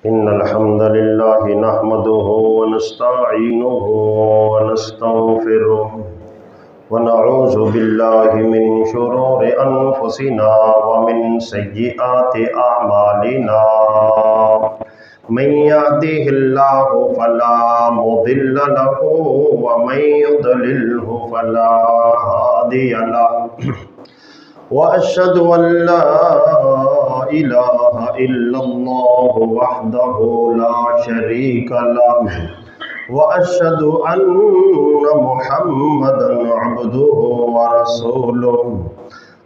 इन्नल हम्दलिल्लाहि नहमदुहु व नस्तईनुहु व नस्तगफिरुहु व नऊज़ु बिल्लाहि मिन शुरूरि अनफुसिना व मिन सय्यिआति अअमालिना। मन यहदिहिल्लाहु फला मुदिल्ल लहु व मन युद्लिल्हु फला हादिय लहु व अशहदु अल्ला इलाहा इल्लल्लाहु वहदहु ला शरीका लहु व अशहदु अन्ना मुहम्मदन अब्दुहु व रसूलुहु।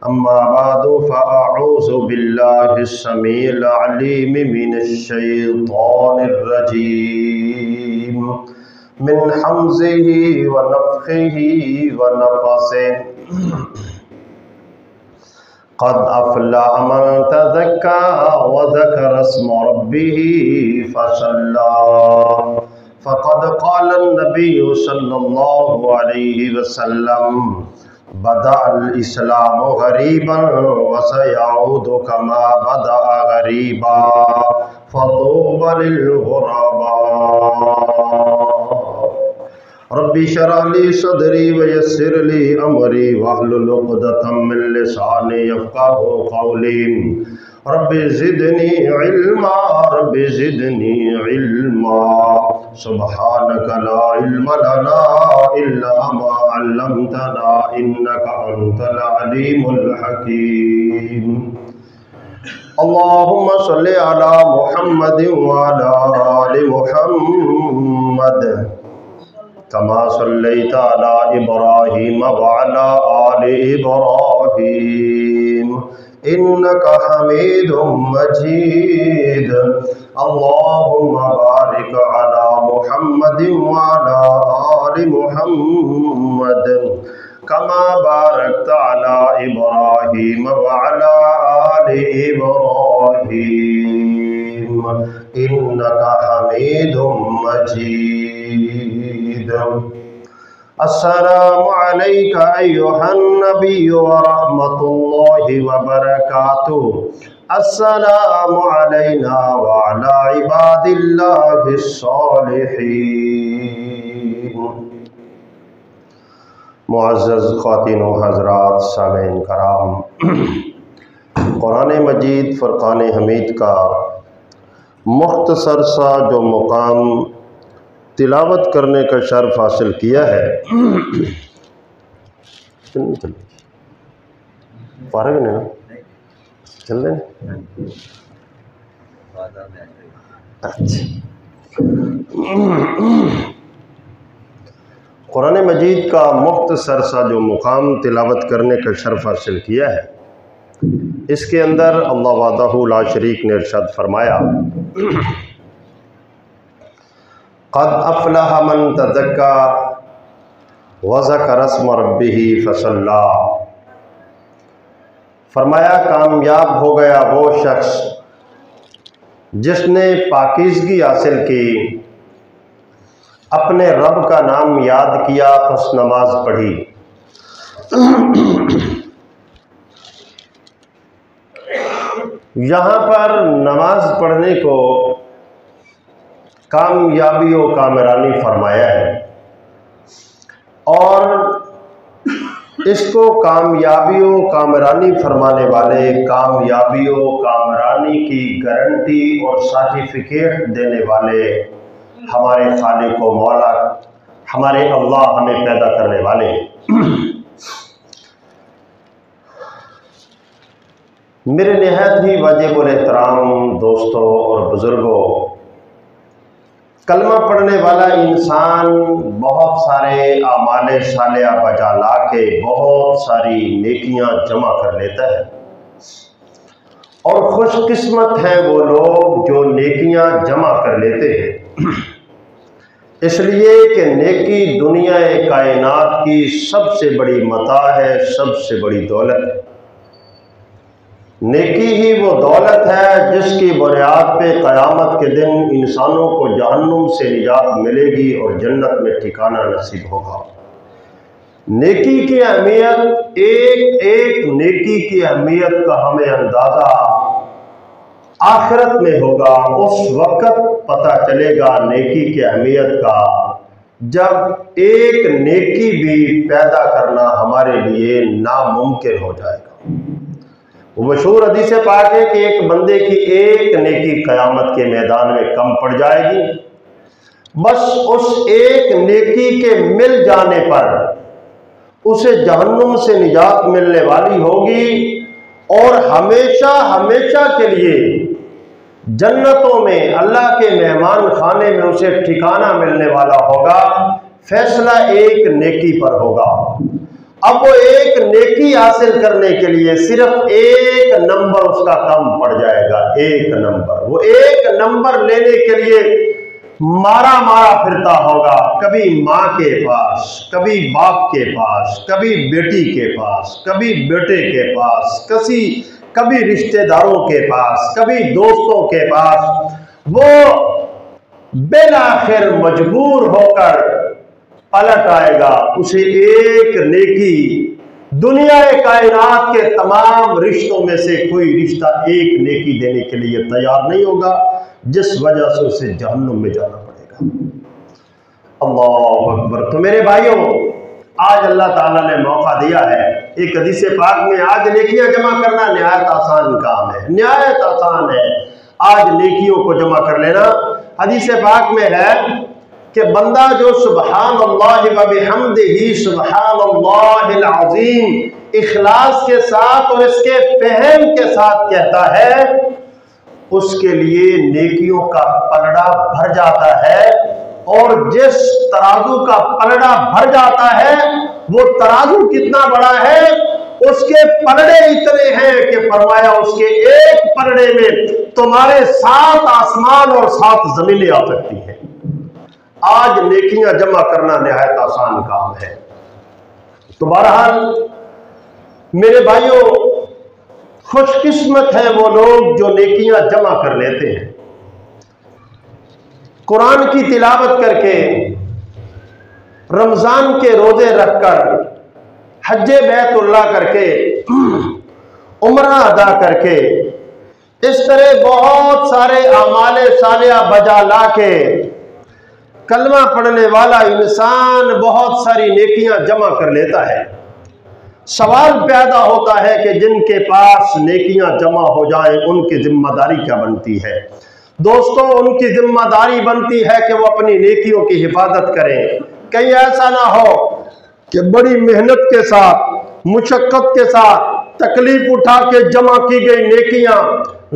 अम्मा बादु फ़अऊज़ु बिल्लाहिस समीइल अलीम मिनश शैतानिर रजीम मिन हम्ज़िही व नफ़्ख़िही व नफ़्सिही। क़द अफ़लह मन तज़क्का व ज़करा अस्म रब्बिही फ़सल्ला फ़क़द क़ालन नबिय्यु सल्लल्लाहु अलैहि वसल्लम बदअल इस्लामु गरीबन व सयऊदु कमा बदअ गरीबा फ़तूबा लिल गुरबा। रब्बि शरह ली सदरी व यस्सिर ली अमरी वहलुल उक़दतम मिन लिसानी यफ़क़हू क़ौली। Rabbi ज़िदनी इल्मा, rabbi ज़िदनी इल्मा। सुब्हानका ला इल्म लना इल्ला मा अल्लमतना इन्नका अंतल अलीमुल हकीम। अल्लाहुम्मा सल्लि अला मुहम्मदिन व अला आलि मुहम्मद कमा सल्लैता अला इब्राहीम व अला आलि इब्राहीम इन्नका हमीदुम मजीद। अल्लाहुम्मा बारिक अला मुहम्मदिन व अला आलि मुहम्मद कमा बारकता अला इब्राहीम व अला आलि इब्राहीम इन्नका हमीदुम मजीद। अस्सलामु अलैका अय्युहन नबिय्यु व रहमतुल्लाहि व बरकातुहू। अस्सलामु अलैना व अला इबादिल्लाहिस सालिहीन। मुअज़्ज़ज़ ख़वातीन व हज़रात, सामीईन कराम, कुरान मजीद फ़ुरक़ान हमीद का मुख्तसर सा जो मुकाम तिलावत करने का शर्फ हासिल किया है, फारग नहीं ना चल रहे। अच्छा, कुरान मजीद का मुख्तसर सा जो मुकाम तिलावत करने का शर्फ हासिल किया है, इसके अंदर अल्लाह वहदहू ला शरीक ने इरशाद फरमाया, क़द अफ़लह मन तज़क्का व ज़करा अस्म रब्बिही फ़सल्ला। फरमाया कामयाब हो गया वो शख्स जिसने पाकीज़गी हासिल की, अपने रब का नाम याद किया, पस नमाज पढ़ी। यहाँ पर नमाज पढ़ने को कामयाबी व कामरानी फरमाया है और इसको कामयाबी व कामरानी फरमाने वाले, कामयाबी व कामरानी की गारंटी और सर्टिफिकेट देने वाले हमारे खालिक व मौला, हमारे अल्लाह हमें पैदा करने वाले। मेरे निहायत ही वाजिबुल एहतराम दोस्तों और बुज़ुर्गों, कलमा पढ़ने वाला इंसान बहुत सारे आमाले सालिया बजा ला के बहुत सारी नेकियां जमा कर लेता है और खुशकिस्मत हैं वो लोग जो नेकियां जमा कर लेते हैं, इसलिए कि नेकी दुनिया कायनात की सबसे बड़ी मता है, सबसे बड़ी दौलत है। नेकी ही वो दौलत है जिसकी बुनियाद पे क़यामत के दिन इंसानों को जहन्नुम से निजात मिलेगी और जन्नत में ठिकाना नसीब होगा। नेकी की अहमियत, एक एक नेकी की अहमियत का हमें अंदाज़ा आखिरत में होगा। उस वक्त पता चलेगा नेकी की अहमियत का, जब एक नेकी भी पैदा करना हमारे लिए नामुमकिन हो जाएगा। वो मशहूर हदीस पाक है कि एक बंदे की एक नेकी क़यामत के मैदान में कम पड़ जाएगी। बस उस एक नेकी के मिल जाने पर उसे जहन्नुम से निजात मिलने वाली होगी और हमेशा हमेशा के लिए जन्नतों में अल्लाह के मेहमान खाने में उसे ठिकाना मिलने वाला होगा। फैसला एक नेकी पर होगा। अब वो एक नेकी हासिल करने के लिए सिर्फ एक नंबर उसका कम पड़ जाएगा। एक नंबर, वो एक नंबर लेने के लिए मारा मारा फिरता होगा, कभी माँ के पास, कभी बाप के पास, कभी बेटी के पास, कभी बेटे के पास, कभी रिश्तेदारों के पास, कभी दोस्तों के पास। वो बिलाखिर मजबूर होकर पलट आएगा। उसे एक नेकी दुनिया कायनात के तमाम रिश्तों में से कोई रिश्ता एक नेकी देने के लिए तैयार नहीं होगा, जिस वजह से उसे जहन्नुम में जाना पड़ेगा। अल्लाह अकबर। तो मेरे भाइयों, आज अल्लाह ताला ने मौका दिया है। एक हदीस पाक में आज नेकियां जमा करना निहायत आसान काम है, निहायत आसान है आज नेकियों को जमा कर लेना। हदीस पाक में है कि बंदा जो सुबहान अल्लाह व बिहम्दिही सुबहान अल्लाहिल अज़ीम इखलास के साथ और इसके फहम के साथ कहता है, उसके लिए नेकियों का पलड़ा भर जाता है। और जिस तराजू का पलड़ा भर जाता है, वो तराजू कितना बड़ा है, उसके पलड़े इतने हैं कि फरमाया उसके एक पलड़े में तुम्हारे 7 आसमान और 7 जमीनें आ सकती हैं। आज नेकियां जमा करना निहायत आसान काम है। तो बहरहाल मेरे भाइयों, खुशकिस्मत है वो लोग जो नेकियां जमा कर लेते हैं। कुरान की तिलावत करके, रमजान के रोजे रखकर, हज्जे बैतुल्लाह करके, उम्रा अदा करके, इस तरह बहुत सारे आमाले सालिया बजा ला के कलमा पढ़ने वाला इंसान बहुत सारी नेकियां जमा कर लेता है। सवाल पैदा होता है कि जिनके पास नेकियां जमा हो जाएं, उनकी जिम्मेदारी क्या बनती है? दोस्तों, उनकी जिम्मेदारी बनती है कि वो अपनी नेकियों की हिफाजत करें। कहीं ऐसा ना हो कि बड़ी मेहनत के साथ, मुशक्कत के साथ, तकलीफ उठा के जमा की गई नेकियां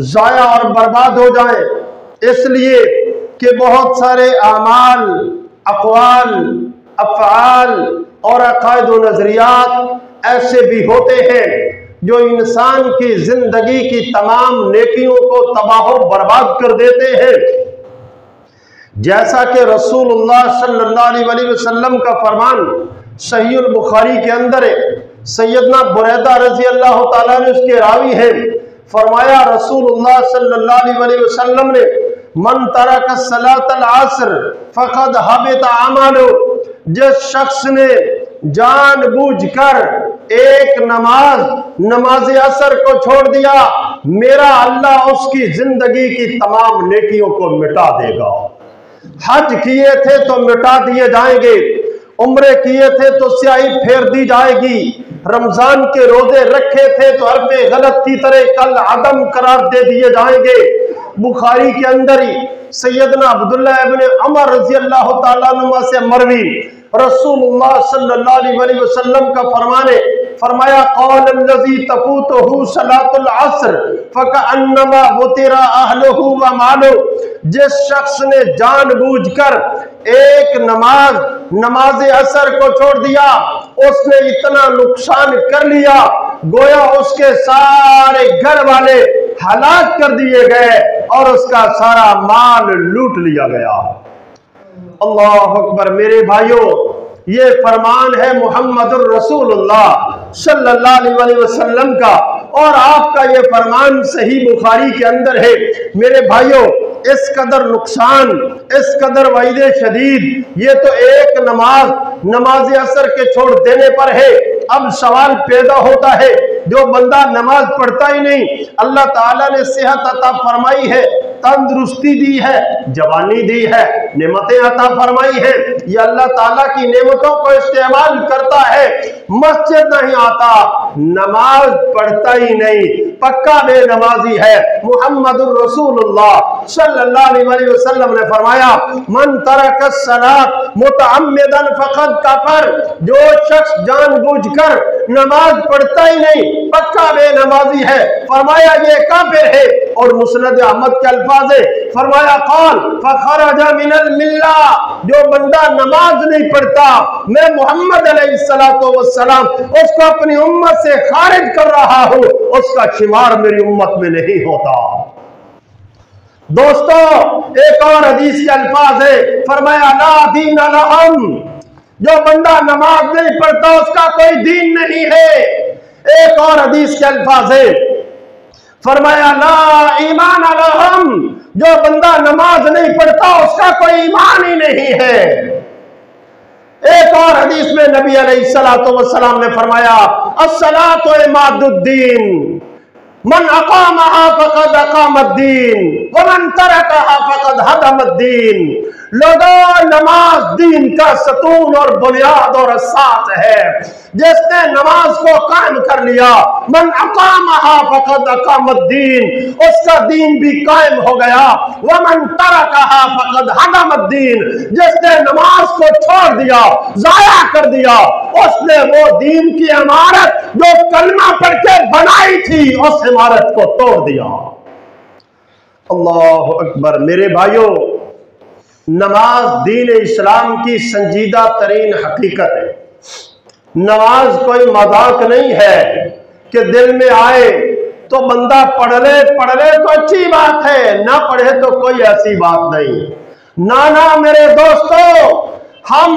जाया और बर्बाद हो जाएं। इसलिए कि बहुत सारे आमाल, अक़वाल, अफ़आल और अक़ायद व नज़रियात ऐसे भी होते हैं जो इंसान की जिंदगी की तमाम नेकियों को तबाह बर्बाद कर देते हैं। जैसा कि रसूलुल्लाह सल्लल्लाहु अलैहि वसल्लम का फरमान सहीहुल बुखारी के अंदर है, सैयदना बुरैदा रज़ी अल्लाह ताला अन्हु उसके रावी हैं, फरमाया रसूलुल्लाह सल्लल्लाहु अलैहि वसल्लम ने, मन तरक सलातल असर फक़द हबिता अमलु, जिस शख्स ने जानबूझकर एक नमाज असर को छोड़ दिया, मेरा अल्लाह उसकी जिंदगी की तमाम नेकियों को मिटा देगा। हज किए थे तो मिटा दिए जाएंगे, उम्रे किए थे तो स्याही फेर दी जाएगी, रमजान के रोजे रखे थे तो हरफे गलत की तरह कल अदम करार दे दिए जाएंगे। बुखारी के अंदर ही सैयदना अब्दुल्लाह इब्न उमर रज़ी अल्लाह ताला अन्हुमा से मरवी रसूलुल्लाह सल्लल्लाहु अलैहि वसल्लम का फरमाया क़ौलुल्लज़ी तफूतुहु सलातुल असर फ़कअन्नमा वुतिरा अहलुहु व मालुहु, जिस शख्स ने जानबूझकर एक नमाज असर को छोड़ दिया, उसने इतना नुकसान कर लिया गोया उसके सारे घर वाले हलाक कर दिए गए और उसका सारा माल लूट लिया गया। अल्लाह अकबर। मेरे भाइयों, ये फरमान है मुहम्मदुर रसूलुल्लाह सल्लल्लाहु अलैहि वसल्लम का और आपका ये फरमान सही बुखारी के अंदर है। मेरे भाइयों, इस कदर नुकसान, इस कदर वईद शदीद, ये तो एक नमाज असर के छोड़ देने पर है। अब सवाल पैदा होता है, जो बंदा नमाज पढ़ता ही नहीं, अल्लाह ताला ने सेहत अता फरमाई है, तंदुरुस्ती दी है, जवानी दी है, नेमतें अता फरमाई है, ये अल्लाह ताला की नेमतों को इस्तेमाल करता है, मस्जिद नहीं आता, नमाज पढ़ता ही नहीं, पक्का बेनमाजी है। मुहम्मदुर रसूलुल्लाह सल्लल्लाहु अलैहि वसल्लम ने फरमाया, मन तरक सलात मुतअम्मिदन फक़द कफर, जो शख्स जानबूझकर नमाज पढ़ता ही नहीं, पक्का बेनमाजी है, फरमाया ये काफिर है। और मुस्नद अहमद के अल्फाज है, फरमाया क़ाल फ़ख़रज मिनल मिल्ला, जो बंदा नमाज नहीं पढ़ता, मैं मोहम्मद अलैहिस्सलातु वस्सलाम उसको अपनी उम्मत से खारिज कर रहा हूं, उसका शुमार मेरी उम्मत में नहीं होता। दोस्तों, एक और हदीस के अल्फाज है, फरमाया ला दीन लहुम, जो बंदा नमाज नहीं पढ़ता उसका कोई दीन नहीं है। एक और हदीस के अल्फाज है, फरमाया ला ईमान लहुम, जो बंदा नमाज नहीं पढ़ता उसका कोई ईमान ही नहीं है। एक और हदीस में नबी अलैहिस्सलातु वस्सलाम ने फरमाया, अस्सलातु इमादुद्दीन, मन अक़ामहा फ़क़द अक़ामद्दीन व मन तरकहा फ़क़द हदमद्दीन। लोगों, नमाज दीन का सतून और बुनियाद और असास है। जिसने नमाज को कायम कर लिया, मन अक़ामहा फ़क़द अक़ामद्दीन, उसका दीन भी कायम हो गया। व मन तरकहा फ़क़द हदमद्दीन, जिसने नमाज को छोड़ दिया, जाया कर दिया, उसने वो दीन की इमारत जो कलमा पढ़ के बनाई थी, उस इमारत को तोड़ दिया। अल्लाहु अकबर। मेरे भाइयों, नमाज दीन इस्लाम की संजीदा तरीन हकीकत है। नमाज कोई मजाक नहीं है कि दिल में आए तो बंदा पढ़ ले तो अच्छी बात है, ना पढ़े तो कोई ऐसी बात नहीं। ना मेरे दोस्तों, हम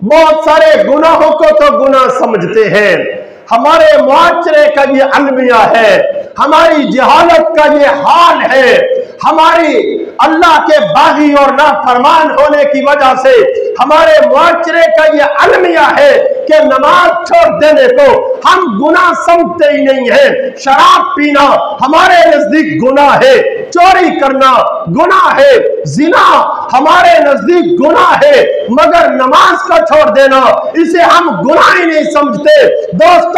बहुत सारे गुनाहों को तो गुनाह समझते हैं। हमारे मुआशरे का ये अलमिया है, हमारी जहालत का ये हाल है, हमारी अल्लाह के बागी और नाफरमान होने की वजह से हमारे मुआशरे का ये अलमिया है कि नमाज छोड़ देने को हम गुनाह समझते ही नहीं है। शराब पीना हमारे नजदीक गुनाह है, चोरी करना गुनाह है, जिना हमारे नजदीक गुनाह है, मगर नमाज को छोड़ देना इसे हम गुनाह ही नहीं समझते। दोस्तों,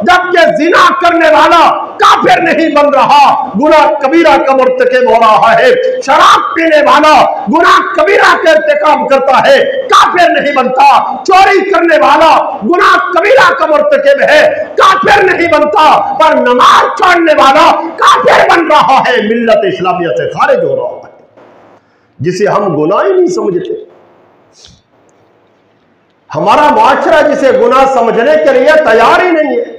जबकि जिना करने वाला काफिर नहीं बन रहा, गुनाह कबीरा का मुर्तकिब हो रहा है। शराब पीने वाला गुनाह कबीरा का इर्तिकाब करता है, काफिर नहीं बनता। चोरी करने वाला गुनाह कबीरा का मुर्तकिब है, काफिर नहीं बनता। पर नमाज छोड़ने वाला काफिर बन रहा है, मिल्लत इस्लामिया से खारिज हो रहा है, जिसे हम गुनाह ही नहीं समझते। हमारा मुआशरा जिसे गुनाह समझने के लिए तैयार ही नहीं है।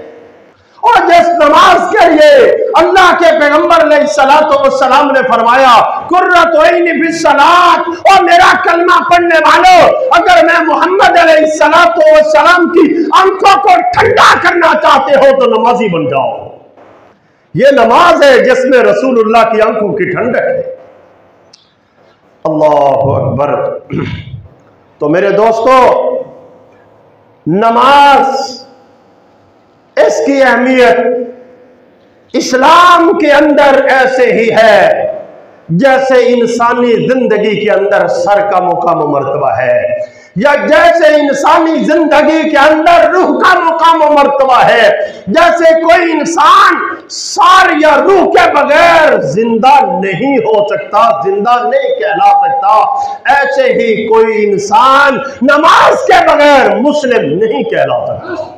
और जिस नमाज के लिए अल्लाह के पैगंबर अलैहिस्सलातु वस्सलाम ने फरमाया, कुर्रतु ऐनी फिस्सलात, और मेरा कलमा पढ़ने वालों, अगर मैं मोहम्मद अलैहिस्सलातु वस्सलाम की आंखों को ठंडा करना चाहते हो तो नमाजी बन जाओ। ये नमाज है जिसमें रसूलुल्लाह की आंखों की ठंडक है। अल्लाहु अकबर। तो मेरे दोस्तों, नमाज, इसकी अहमियत इस्लाम के अंदर ऐसे ही है जैसे इंसानी जिंदगी के अंदर सर का मुकाम मर्तबा है, या जैसे इंसानी जिंदगी के अंदर रूह का मुकाम मर्तबा है। जैसे कोई इंसान सर या रूह के बगैर जिंदा नहीं हो सकता, जिंदा नहीं कहला सकता, ऐसे ही कोई इंसान नमाज के बगैर मुस्लिम नहीं कहला सकता।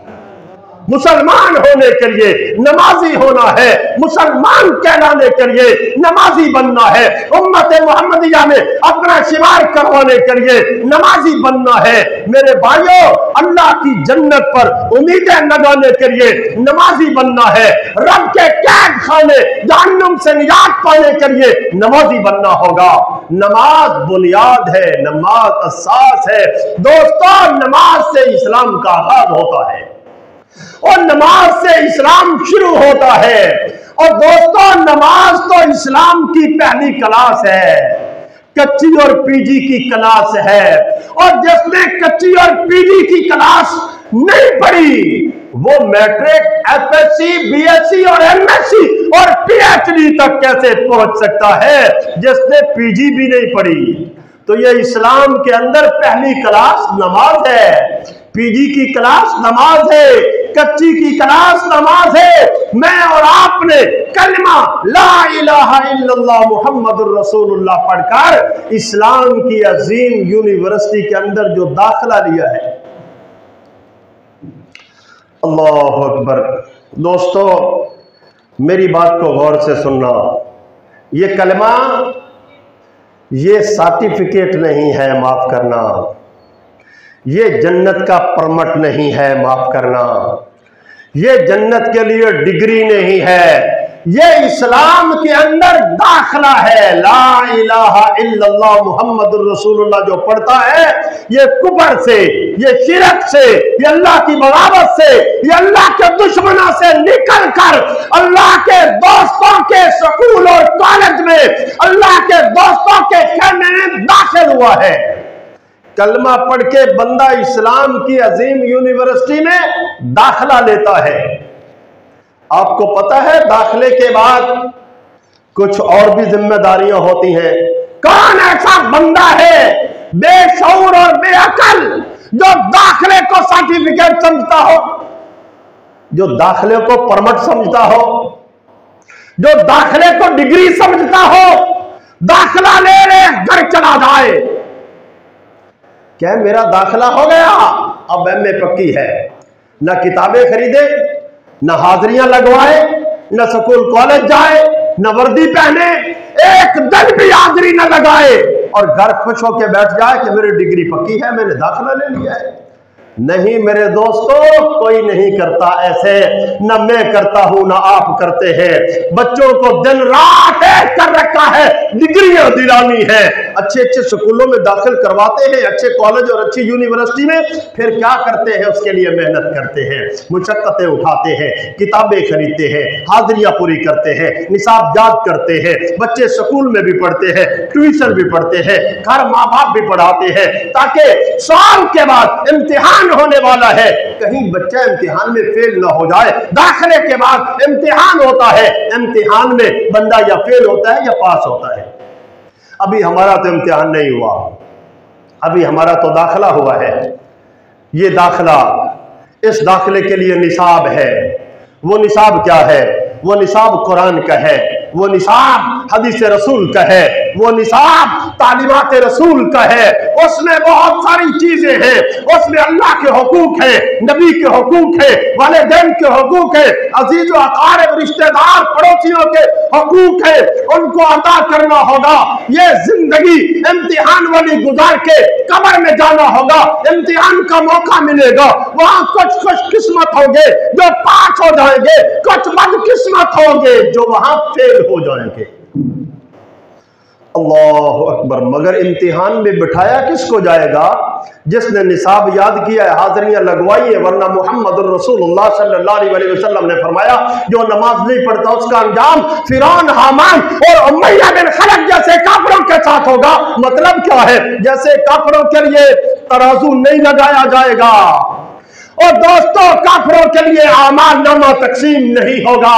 मुसलमान होने के लिए नमाजी होना है, मुसलमान कहलाने के लिए नमाजी बनना है, उम्मत मोहम्मदिया में अपना शिमार करवाने के लिए नमाजी बनना है। मेरे भाइयों, अल्लाह की जन्नत पर उम्मीदें लगाने के लिए नमाजी बनना है, रब के कैद खाने जहन्नुम से निजात पाने के लिए नमाजी बनना होगा। नमाज बुनियाद है, नमाज असास है। दोस्तों, नमाज से इस्लाम का आगाज होता है और नमाज से इस्लाम शुरू होता है। और दोस्तों, नमाज तो इस्लाम की पहली क्लास है, कच्ची और पीजी की क्लास है। और जिसने कच्ची और पीजी की क्लास नहीं पढ़ी वो मैट्रिक, एफएससी, बीएससी और एमएससी और पीएचडी तक कैसे पहुंच सकता है जिसने पीजी भी नहीं पढ़ी। तो ये इस्लाम के अंदर पहली क्लास नमाज है, पीजी की क्लास नमाज है, कच्ची की क्लास नमाज है। मैं और आपने कलमा ला इलाहा इल्लल्लाह मुहम्मदुर रसूलुल्लाह पढ़कर इस्लाम की अजीम यूनिवर्सिटी के अंदर जो दाखिला लिया है, अल्लाह अकबर। दोस्तों, मेरी बात को गौर से सुनना, ये कलमा, ये सर्टिफिकेट नहीं है, माफ करना, ये जन्नत का परमिट नहीं है, माफ करना, ये जन्नत के लिए डिग्री नहीं है, ये इस्लाम के अंदर दाखला है। ला इलाहा इल्लल्लाह मुहम्मदुर रसूलुल्लाह जो पढ़ता है, ये कुफर से, ये शिरक से, ये अल्लाह की बगावत से, ये अल्लाह के दुश्मनों से निकल कर अल्लाह के दोस्तों के स्कूल और कॉलेज में, अल्लाह के दोस्तों के खेमे में दाखिल हुआ है। कलमा पढ़ के बंदा इस्लाम की अजीम यूनिवर्सिटी में दाखला लेता है। आपको पता है दाखिले के बाद कुछ और भी जिम्मेदारियां होती हैं। कौन ऐसा बंदा है बेशऊर और बेअकल जो दाखिले को सर्टिफिकेट समझता हो, जो दाखिले को परमिट समझता हो, जो दाखिले को डिग्री समझता हो, दाखिला ले ले घर चला जाए, क्या मेरा दाखिला हो गया, अब एमए पक्की है, ना किताबें खरीदे, न हाजिरियां लगवाए, न स्कूल कॉलेज जाए, न वर्दी पहने, एक दिन भी हाजिरी न लगाए और घर खुश होकर बैठ जाए कि मेरी डिग्री पक्की है, मैंने दाखिला ले लिया है। नहीं मेरे दोस्तों, कोई नहीं करता ऐसे, न मैं करता हूं न आप करते हैं। बच्चों को दिन रात एक कर रखा है, डिग्रियां दिलानी है, अच्छे अच्छे स्कूलों में दाखिल करवाते हैं, अच्छे कॉलेज और अच्छी यूनिवर्सिटी में, फिर क्या करते हैं, उसके लिए मेहनत करते हैं, मुशक्कतें उठाते हैं, किताबें खरीदते हैं, हाजिरियां पूरी करते हैं, निसाब याद करते हैं, बच्चे स्कूल में भी पढ़ते हैं, ट्यूशन भी पढ़ते हैं, घर माँ बाप भी पढ़ाते हैं, ताकि साल के बाद इम्तिहान होने वाला है, कहीं बच्चा इम्तिहान में फेल ना हो जाए। दाखिले के बाद इम्तिहान होता है, इम्तिहान में बंदा या फेल होता है या पास होता है। अभी हमारा तो इम्तिहान नहीं हुआ, अभी हमारा तो दाखिला हुआ है। ये दाखिला, इस दाखिले के लिए निसाब है। वो निसाब क्या है? वो निसाब कुरान का है, वो निसाब हदीस रसूल का है, वो निसाब तालीमात रसूल का है। उसमें बहुत सारी चीजें हैं, उसमें अल्लाह के हुकूक है, नबी के हुकूक है, वालिदैन के हुकूक है, अजीज व अकारिब रिश्तेदार पड़ोसियों के हुकूक है, उनको अदा करना होगा। ये जिंदगी इम्तिहान वाली गुजार के कब्र में जाना होगा, इम्तिहान का मौका मिलेगा, वहां कुछ खुशकिस्मत होंगे जो पास हो जाएंगे, कुछ बदकिस्मत होंगे जो वहां फेल हो जाएंगे। अल्लाह अकबर। मगर इम्तिहान में बिठाया किसको जाएगा? जिसने निसाब याद किया है, हाजिरियां लगवाई है। वरना मोहम्मद रसूलुल्लाह सल्लल्लाहु अलैहि वसल्लम ने फरमाया, जो नमाज नहीं पढ़ता उसका अंजाम फिरौन, हामान और उमय्या बिन खलफ जैसे काफिरों के साथ होगा। मतलब क्या है? जैसे काफिरों के लिए तराजू नहीं लगाया जाएगा और दोस्तों काफिरों के लिए आमाल नामा तकसीम नहीं होगा।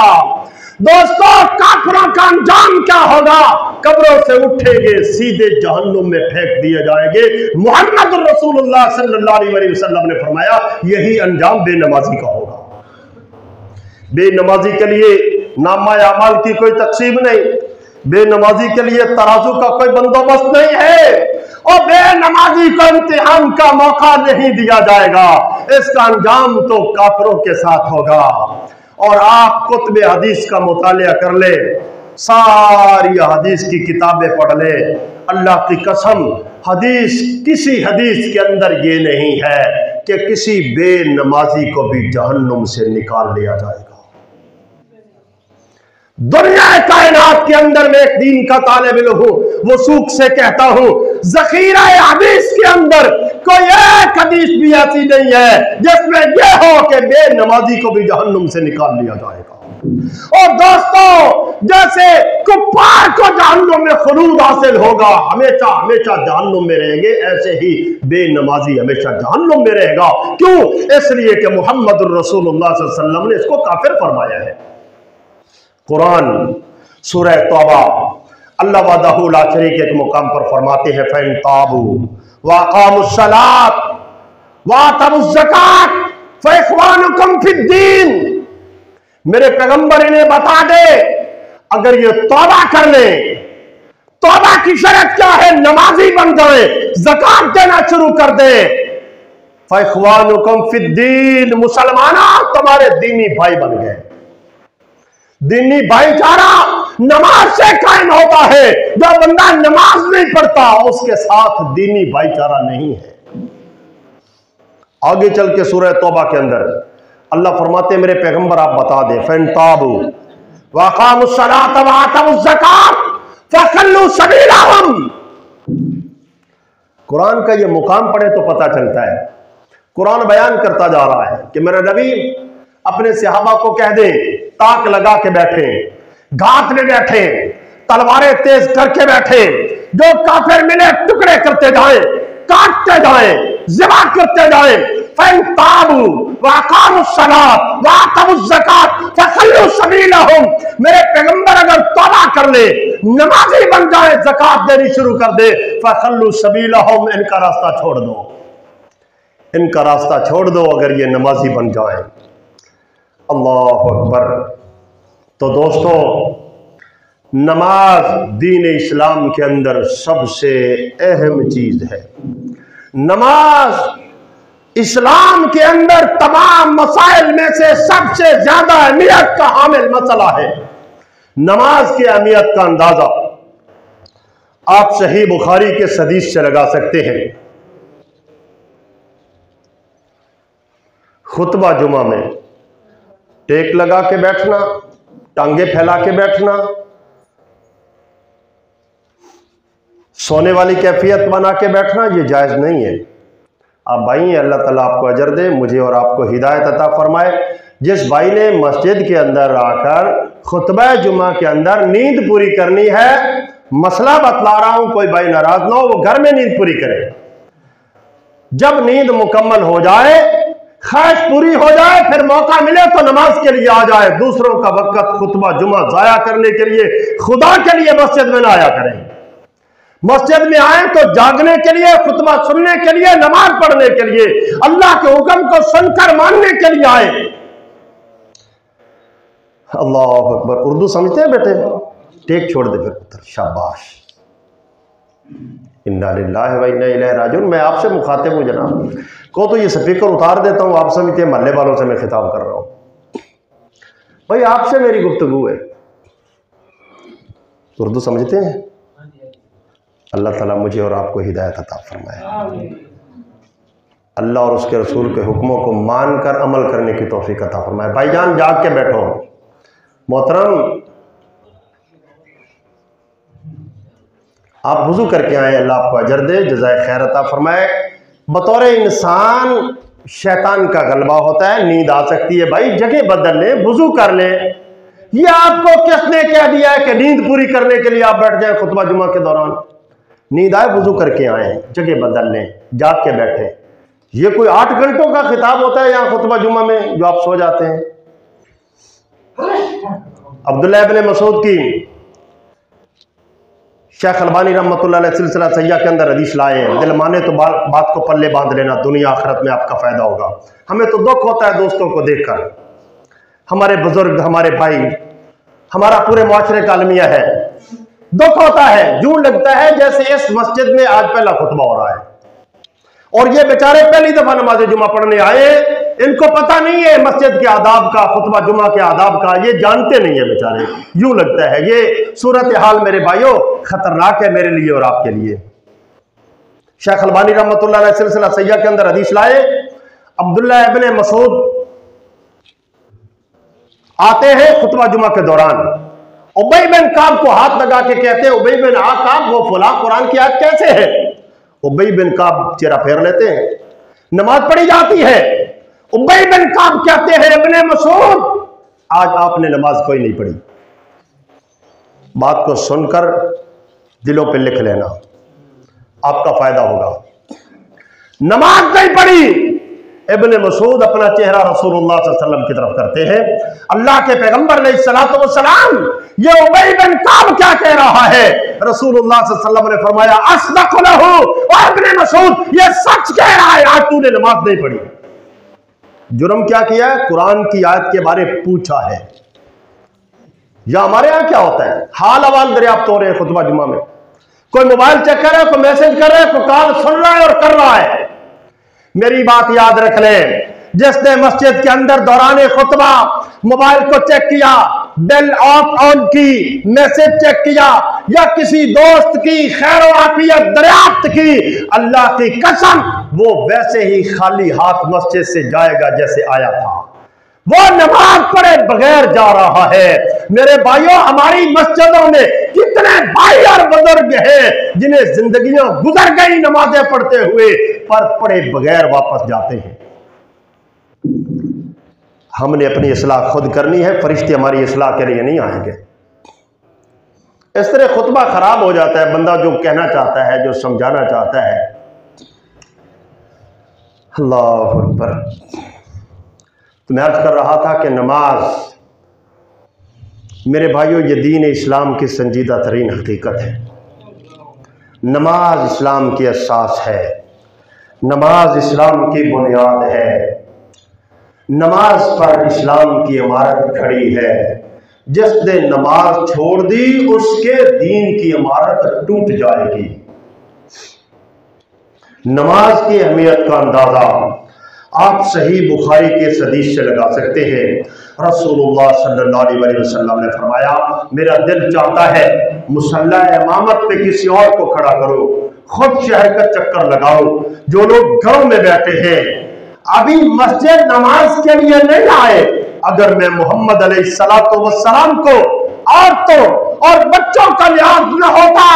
दोस्तों, काफिरों का अंजाम क्या होगा? कब्रों से उठेंगे, सीधे जहन्नुम में फेंक दिए जाएंगे। मोहम्मद रसूलुल्लाह सल्लल्लाहु अलैहि वसल्लम ने फरमाया, यही अंजाम बेनमाजी का होगा। बेनमाजी के लिए नामा अमाल की कोई तकसीम नहीं, बेनमाजी के लिए तराजू का कोई बंदोबस्त नहीं है और बेनमाजी को इम्तिहान का मौका नहीं दिया जाएगा। इसका अंजाम तो काफिरों के साथ होगा। और आप कुतुब हदीस का मुतालिया कर ले, सारी हदीस की किताबें पढ़ ले, अल्लाह की कसम हदीस, किसी हदीस के अंदर ये नहीं है कि किसी बेनमाजी को भी जहन्नुम से निकाल लिया जाएगा। दुनिया कायनात के अंदर में एक दीन का तालिब इल्म हूं, वो सूख से कहता हूं, ज़ख़ीरा हदीस के अंदर कोई एक हदीस भी ऐसी नहीं है जिसमें यह हो कि बेनमाजी को भी जहन्नुम से निकाल लिया जाएगा। और दोस्तों, जैसे कुफ्फार को जहन्नुम में खुलूद हासिल होगा, हमेशा हमेशा जहन्नुम में रहेंगे, ऐसे ही बेनमाजी हमेशा जहन्नुम में रहेगा। क्यों? इसलिए कि मुहम्मद रसूलुल्लाह सल्लल्लाहु अलैहि वसल्लम ने इसको काफिर फरमाया है। कुरान सूरह तौबा अल्लाह वहदहू ला शरीक के एक मुकाम पर फरमाते हैं, फइन ताबू व अक़ामुस सलात व आतमुज़ ज़कात फ़इख़वानुकुम फ़िद्दीन। मेरे पैगंबर इन्हें बता दे, अगर ये तौबा कर ले, तौबा की शर्त क्या है? नमाजी बन जाए, ज़कात देना शुरू कर दे। फ़इख़वानुकुम फ़िद्दीन, मुसलमाना तुम्हारे दीनी भाई बन गए। दीनी भाईचारा नमाज से कायम होता है। जो बंदा नमाज नहीं पढ़ता उसके साथ दीनी भाईचारा नहीं है। आगे चल के सूरह तौबा के अंदर अल्लाह फरमाते, मेरे पैगंबर आप बता दें, फइन ताबू व अक़ामुस सलात व आतमुज़ ज़कात फ़ख़ल्लू सबीलहुम। कुरान का ये मुकाम पढ़े तो पता चलता है, कुरान बयान करता जा रहा है कि मेरा नबी अपने सहाबा को कह दे, ताक लगा के बैठे, घात में बैठे, तलवारें तेज करके बैठे, जो काफिर मिले टुकड़े करते जाए, काटते जाए, ज़िबा करते जाए। फइन ताबू व अक़ामुस सलात व आतमुज़ ज़कात फ़ख़ल्लू सबीलहुम। मेरे पैगंबर अगर तौबा कर ले, नमाजी बन जाए, ज़कात देनी शुरू कर दे, फ़ख़ल्लू सबीलहुम, इनका रास्ता छोड़ दो, इनका रास्ता छोड़ दो अगर ये नमाजी बन जाए। अल्लाह अकबर। तो दोस्तों, नमाज दीन इस्लाम के अंदर सबसे अहम चीज है। नमाज इस्लाम के अंदर तमाम मसाइल में से सबसे ज्यादा अहमियत का हामिल मसला है। नमाज की अहमियत का अंदाजा आप सही बुखारी के हदीस से लगा सकते हैं। खुतबा जुमा में टेक लगा के बैठना, टांगे फैला के बैठना, सोने वाली कैफियत बना के बैठना, ये जायज नहीं है। आप भाई, अल्लाह ताला आपको अजर दे, मुझे और आपको हिदायत अता फरमाए। जिस भाई ने मस्जिद के अंदर आकर खुतबा जुमा के अंदर नींद पूरी करनी है, मसला बतला रहा हूं, कोई भाई नाराज ना हो, वो घर में नींद पूरी करे। जब नींद मुकम्मल हो जाए, ख्वाहिश पूरी हो जाए, फिर मौका मिले तो नमाज के लिए आ जाए। दूसरों का वक्त खुतबा जुमा जाया करने के लिए, खुदा के लिए मस्जिद में ना आया करें। मस्जिद में आए तो जागने के लिए, खुतबा सुनने के लिए, नमाज पढ़ने के लिए, अल्लाह के हुक्म को सुनकर मानने के लिए आए। अल्लाह अकबर। उर्दू समझते हैं बेटे? टेक छोड़ दे फिर पुत्र, शाबाश। इन्ना लिल्लाहि व इन्ना इलैहि राजिऊन। मैं आपसे मुखातिब हूं जनाब, को तो ये स्पीकर उतार देता हूं, आप समझते हैं महल्ले वालों से मैं खिताब कर रहा हूं। भाई आपसे मेरी गुफ्तगू है। उर्दू समझते हैं? अल्लाह ताला मुझे और आपको हिदायत अता फरमाए। अल्लाह और उसके रसूल के हुक्मों को मानकर अमल करने की तौफीक अता फरमाए। भाईजान जाग के बैठो। मोहतरम, आप वुज़ू करके आए, अल्लाह आपको अजर दे, जज़ाए खैर अता फरमाए। बतौर इंसान शैतान का गलबा होता है, नींद आ सकती है। भाई जगह बदल ले, वुज़ू कर ले। ये आपको किसने कह दिया है कि नींद पूरी करने के लिए आप बैठ जाए खुतबा जुमा के दौरान? नींद आए, वुज़ू करके आए, जगह बदल लें, जाग के बैठे। ये कोई 8 घंटों का खिताब होता है यहाँ खुतबा जुमा में जो आप सो जाते हैं? अब्दुल्लाह इब्न मसूद की शेख अलबानी रहमतुल्लाह अलैह सिलसिला सहिह के अंदर हदीस लाए हैं, दिल माने तो बात को पल्ले बांध लेना, दुनिया आखिरत में आपका फायदा होगा। हमें तो दुख होता है दोस्तों को देखकर, हमारे बुजुर्ग, हमारे भाई, हमारा पूरे मुआशरे का अलमिया है, दुख होता है। यूं लगता है जैसे इस मस्जिद में आज पहला खुतबा हो रहा है और ये बेचारे पहली दफा नमाज जुमा पढ़ने आए, इनको पता नहीं है मस्जिद के आदाब का, खुतबा जुमा के आदाब का, ये जानते नहीं है बेचारे। यूं लगता है ये सूरत हाल मेरे भाइयों खतरनाक है मेरे लिए और आपके लिए। शेख अलबानी रहमतुल्लाह अलैह सिलसिला सहिह के अंदर हदीस लाए, अब्दुल्लाह इब्न मसूद आते हैं खुतबा जुमा के दौरान, उबई बिन काब को हाथ लगा के कहते हैं, उबई बिन काब वो फुला कुरान की आयत कैसे है? उबई बिन काब चेहरा फेर लेते हैं, नमाज पढ़ी जाती है। उबई बिन काब कहते हैं, इब्ने मसूद आज आपने नमाज कोई नहीं पढ़ी, बात को सुनकर दिलों पे लिख लेना, आपका फायदा होगा। नमाज नहीं पढ़ी, इब्ने मसूद अपना चेहरा रसूलुल्लाह सल्लल्लाहु अलैहि वसल्लम की तरफ करते हैं। अल्लाह के पैगंबर अलैहिस्सलातु वस्सलाम, ये उबई बिन काब क्या कह रहा है? रसूलुल्लाह सल्लल्लाहु अलैहि वसल्लम ने फरमाया अस्दक़ लहू, और इब्ने मसूद ये सच कह रहा है, आज तूने नमाज नहीं पढ़ी। जुर्म क्या किया है? कुरान की आयत के बारे में पूछा है। या हमारे यहां क्या होता है, हाल अवाल दरियाफ्त हो रहे हैं खुतबा जुमा में, कोई मोबाइल चेक कर रहा है, कोई मैसेज कर रहा है, कोई कॉल सुन रहा है और कर रहा है। मेरी बात याद रख लें, जिसने मस्जिद के अंदर दौरान खुतबा मोबाइल को चेक किया, बेल ऑफ ऑन की, मैसेज चेक किया, या किसी दोस्त की खैर और आफियत दरियाफ्त की, अल्लाह की कसम वो वैसे ही खाली हाथ मस्जिद से जाएगा जैसे आया था। वो नमाज पढ़े बगैर जा रहा है। मेरे भाइयों, हमारी मस्जिदों में कितने भाई और बुजुर्ग हैं जिन्हें जिंदगियां गुजर गई नमाजें पढ़ते हुए, पर पढ़े बगैर वापस जाते हैं। हमने अपनी इस्लाह खुद करनी है, फरिश्ते हमारी इस्लाह के लिए नहीं आएंगे। इस तरह खुतबा खराब हो जाता है, बंदा जो कहना चाहता है, जो समझाना चाहता है। अल्लाह अकबर। तो मैं अर्ज कर रहा था कि नमाज, मेरे भाइयों, ये दीन इस्लाम की संजीदा तरीन हकीकत है। नमाज इस्लाम की असास है, नमाज इस्लाम की बुनियाद है, नमाज पर इस्लाम की इमारत खड़ी है। जिसने नमाज छोड़ दी उसके दीन की इमारत टूट जाएगी। नमाज की अहमियत का अंदाजा आप सही बुखारी के हदीस से लगा सकते हैं। रसूलुल्लाह सल्लल्लाहु अलैहि वसल्लम ने फरमाया, मेरा दिल चाहता है मुसल्ला इमामत पे किसी और को खड़ा करो, खुद शहर का चक्कर लगाओ। जो लोग घरों में बैठे हैं, अभी मस्जिद नमाज के लिए नहीं आए, अगर मैं मोहम्मद अलैहिस्सलातु वस्सलाम को औरतों और बच्चों का लिहाज न होता,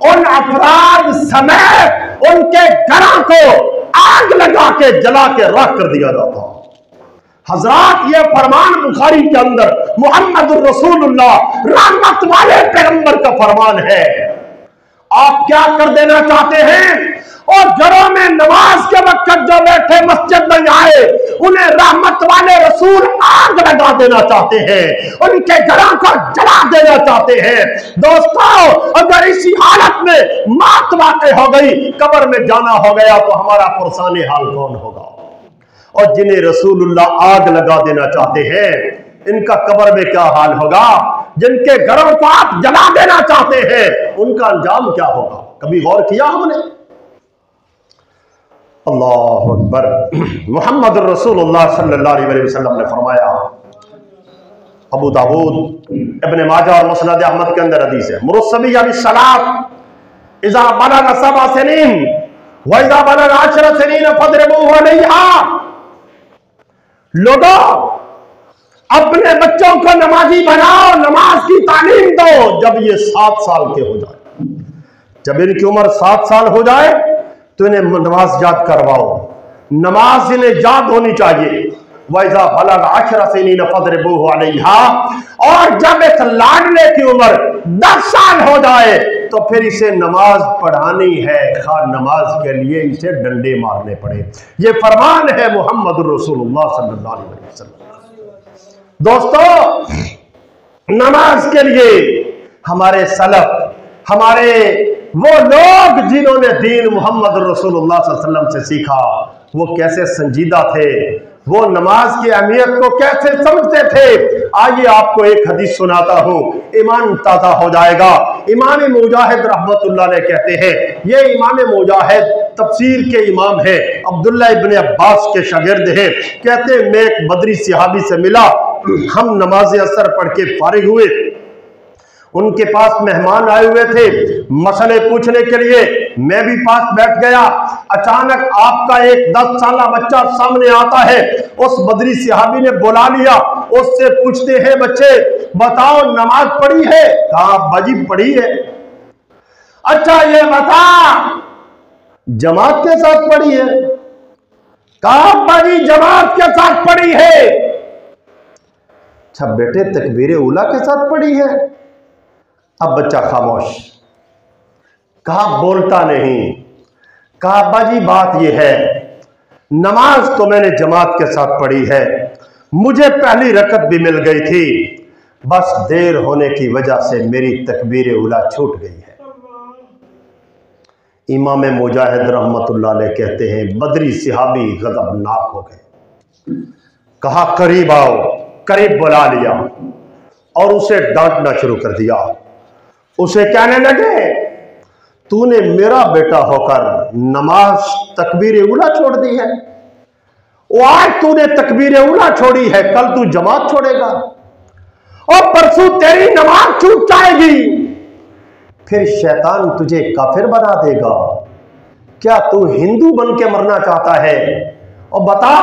उन अफराद समेत उनके घरों को आग लगा के जला के राख कर दिया जाता। हजरात, ये फरमान बुखारी के अंदर मोहम्मद रसूलुल्लाह रहमत वाले पैगंबर का फरमान है। आप क्या कर देना चाहते हैं? और घरों में नमाज के वक्त जो बैठे मस्जिद नहीं आए, उन्हें रहमत वाले रसूल आग लगा देना चाहते हैं, उनके घरों को जला देना चाहते हैं। दोस्तों, अगर इसी हालत में मौत वाक़ई हो गई, कब्र में जाना हो गया, तो हमारा पुरसाने हाल कौन होगा? और जिन्हें रसूलुल्लाह आग लगा देना चाहते हैं, इनका कब्र में क्या हाल होगा? जिनके घरों को आप जला देना चाहते हैं, उनका अंजाम क्या होगा? कभी गौर किया हमने? अल्लाह अकबर। मोहम्मद रसूलुल्लाह सल्लल्लाहु अलैहि वसल्लम ने फरमाया, अबू दाऊद, इब्ने माजा और मुस्नद अहमद के अंदर हदीस है, मुरस्सबी सलात इज़ा बलग सबअ सनीन व इज़ा बलग 10 सनीन फदरिबूहु अलैहा। लोगों, अपने बच्चों को नमाजी बनाओ, नमाज की तालीम दो जब ये 7 साल के हो जाए। जब इनकी उम्र 7 साल हो जाए तो इन्हें नमाज याद करवाओ। नमाज इन्हें याद होनी चाहिए। वैसा बलग 10 सनीन फदरिबूहु अलैहा, और जब इस लाडले की उम्र 10 साल हो जाए तो फिर इसे नमाज पढ़ानी है, खा नमाज के लिए इसे डंडे मारने पड़े। ये फरमान है मोहम्मद रसूलुल्लाह सल्लल्लाहु अलैहि वसल्लम। दोस्तों, नमाज के लिए हमारे सलफ, हमारे वो लोग जिन्होंने दीन मोहम्मद रसूलुल्लाह सल्लल्लाहु अलैहि वसल्लम से सीखा, वो कैसे संजीदा थे, वो नमाज की अहमियत को कैसे समझते थे। आइए आपको एक हदीस सुनाता हूं, ईमान ताजा हो जाएगा। इमाम मुजाहिद रहमतुल्लाह अलैह कहते हैं, ये इमाम मुजाहिद तफसीर के इमाम है, अब्दुल्ला इब्ने अब्बास के शागिर्द हैं। कहते हैं, मैं एक बदरी सहाबी से मिला, हम नमाज असर पढ़ के फारिग हुए, उनके पास मेहमान आए हुए थे मसले पूछने के लिए, मैं भी पास बैठ गया। अचानक आपका एक 10 साला बच्चा सामने आता है। उस बदरी सहाबी ने बुला लिया, उससे पूछते हैं, बच्चे बताओ नमाज पढ़ी है? कहा, बाजी पढ़ी है। अच्छा ये बता, जमात के साथ पढ़ी है? कहा, बाजी जमात के साथ पढ़ी है। अच्छा बेटे तकबीर उला के साथ पढ़ी है। अब बच्चा खामोश। कहा बोलता नहीं। कहा अब्बा जी बात यह है, नमाज तो मैंने जमात के साथ पढ़ी है, मुझे पहली रकत भी मिल गई थी, बस देर होने की वजह से मेरी तकबीर उला छूट गई है। इमाम मुजाहिद रहमतुल्लाह अलैह कहते हैं बदरी सहाबी गज़बनाक हो गए। कहा करीब आओ, करीब बुला लिया और उसे डांटना शुरू कर दिया। उसे कहने लगे तूने मेरा बेटा होकर नमाज तकबीर उला छोड़ दी है, वो आज तूने तकबीर उला छोड़ी है, कल तू जमात छोड़ेगा और परसों तेरी नमाज छूट जाएगी, फिर शैतान तुझे काफिर बना देगा। क्या तू हिंदू बन के मरना चाहता है? और बता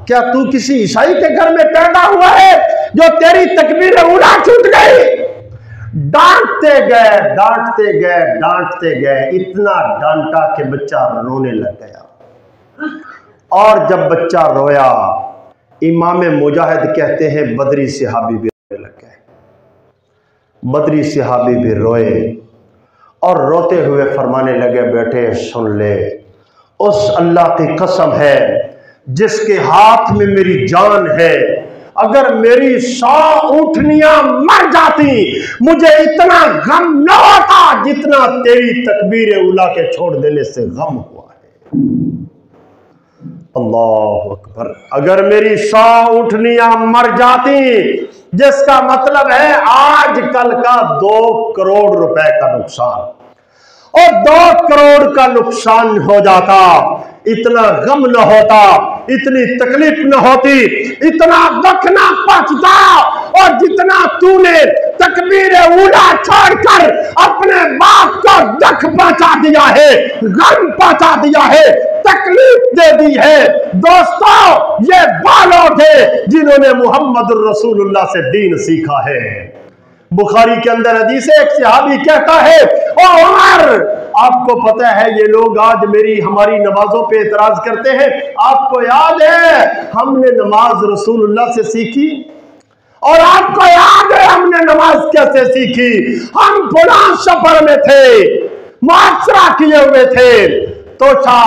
क्या तू किसी ईसाई के घर में पैदा हुआ है जो तेरी तकबीर उला छूट गई? डांटते गए डांटते गए डांटते गए, इतना डांटा कि बच्चा रोने लग गया। और जब बच्चा रोया, इमाम मुजाहिद कहते हैं बदरी सहाबी भी रोने लग गए। बदरी सहाबी भी रोए और रोते हुए फरमाने लगे बेटे सुन ले, उस अल्लाह की कसम है जिसके हाथ में मेरी जान है, अगर मेरी 100 ऊँटनियां मर जाती मुझे इतना गम न होता जितना तेरी तकबीर उला के छोड़ देने से गम हुआ है। अल्लाह अकबर। अगर मेरी 100 ऊँटनियां मर जाती, जिसका मतलब है आज कल का 2 करोड़ रुपए का नुकसान, और 2 करोड़ का नुकसान हो जाता, इतना गम न होता, इतनी तकलीफ न होती, इतना दुख न पहुंचता, और जितना तूने तकबीर उला छोड़कर अपने बाप को दुख पहुंचा दिया है, गम पहुंचा दिया है, तकलीफ दे दी है। दोस्तों ये वो लोग हैं जिन्होंने मोहम्मद रसूलुल्लाह से दीन सीखा है। बुखारी के अंदर हदीस है, एक सहाबी कहता है ओ उमर, आपको पता है ये लोग आज हमारी नमाजों पे एतराज करते हैं, आपको याद है हमने नमाज रसूलुल्लाह से सीखी, और आपको याद है हमने नमाज कैसे सीखी? हम फुला सफर में थे, मुआशरा किए हुए थे, तोशा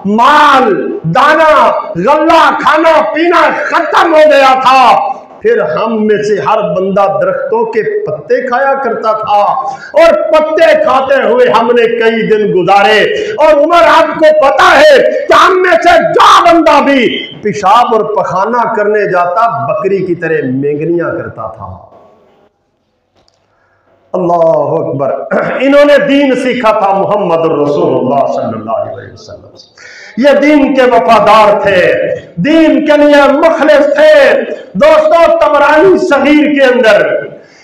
माल दाना गल्ला खाना पीना खत्म हो गया था, फिर हम में से हर बंदा दरख्तों के पत्ते खाया करता था, और पत्ते खाते हुए हमने कई दिन गुजारे। और उमर आपको पता है कि हम में से जो बंदा भी पेशाब और पखाना करने जाता बकरी की तरह मेंगनियां करता था। अल्लाह अकबर। इन्होंने दीन सीखा था मोहम्मद रसूलुल्लाह सल्लल्लाहु अलैहि वसल्लम। ये दीन के वफादार थे, दीन के लिए मुखलिस थे। दोस्तों तबरानी सगीर के अंदर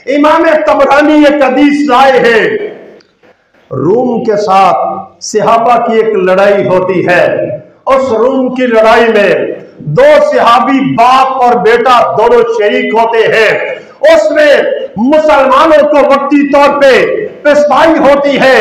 इमाम तबरानी एक हदीस लाए हैं, रूम के साथ सहाबा की एक लड़ाई होती है। उस रूम की लड़ाई में 2 सहाबी बाप और बेटा दोनों शरीक होते हैं। उसमें मुसलमानों को वक्ती तौर पे पेशवाई होती है,